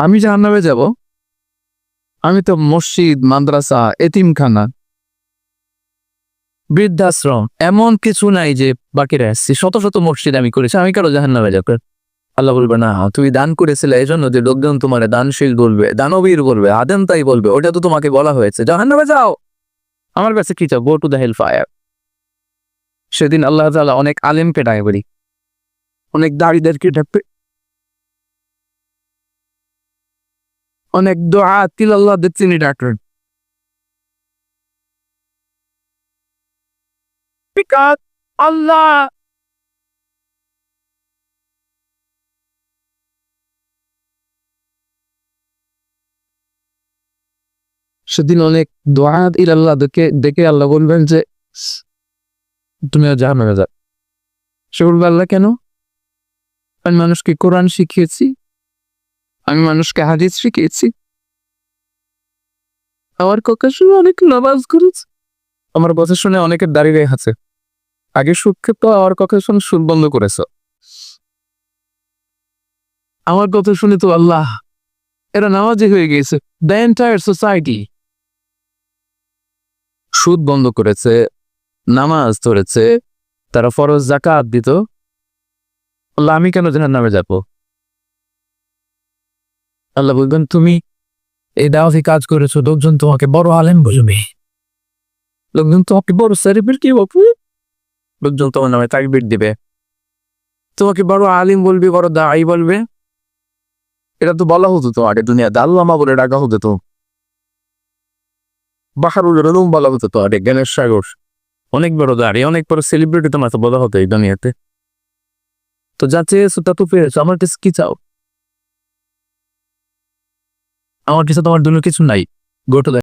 আমি জাহান্নামে যাব? আমি তো মসজিদ, মাদ্রাসা, এতিমখানা, বৃদ্ধাশ্রম এমন কিছু নাই যে বাকি রাখছি। শত শত মসজিদ আমি করেছি, আমি কারো জাহান্নামে যাবে? আল্লাহ বলবে না, তুমি দান করেছিলে এই জন্য যে লোকজন তোমার দানশীল বলবে, দানবীর বলবে, আদেম তাই বলবে। ওটা তো তোমাকে বলা হয়েছে জাহান্নামে যাও। আমার কাছে কি চাও? Go to the hell fire. সেদিন আল্লাহ তাআলা অনেক আলেমকে ডাকে বলি, অনেক দাড়িদেরকে ডাকবে, অনেক দোয়া তিলাল্লাহ তিনি ডাকবেন। বিকজ আল্লাহ সেদিন অনেক দোয়া ইলাল্লাহ দেখে আল্লাহ বলবেন যে তুমি জাহান্নামে যাও। সে বলবে আল্লাহ কেন? আমি মানুষকে কোরআন শিখিয়েছি, আমি মানুষকে হাদিস শিখিয়েছি, আমার কথা শুনে অনেক নামাজ করেছে, আমার কথা শুনে অনেকের দাঁড়িয়ে আছে। আগে সুদ খেত, আমার কথা শুনে সুদ বন্ধ করেছ। আমার কথা শুনে তো আল্লাহ এরা নামাজি হয়ে গিয়েছে। দ্য এন্টায়ার সোসাইটি সুদ বন্ধ করেছে, নামাজ ধরেছে, তারা ফরজ যাকাত দিত। আল্লাহ আমি কেন জাহান্নামে যাব? আল্লাহ বলবেন তুমি এই দাওয়াতি কাজ করেছো, লোকজন তোমাকে বড় আলেম বলবে, লোকজন তোমাকে বড় সেলিব্রিটি বলবে, লোকজন তোমার নামে তাকবীর দিবে, তোমাকে বড় আলিম বলবে, বড় দাঈ বলবে। এটা তো বলা হতো তো আগে, দুনিয়া আল্লামা বলে ডাকা হতো তো, বাহারুল উলুম বলা হতো তো আগে, জ্ঞানের সাগর। অনেক বড় দাড়ি, অনেক বড় সেলিব্রিটি তোমার তো বলা হতো এই দুনিয়াতে। তো যা চেয়েছো তা তো পেয়েছো, আমার কাছে কি চাও? আমার কাছে তোমার জন্য কিছু নাই। Go to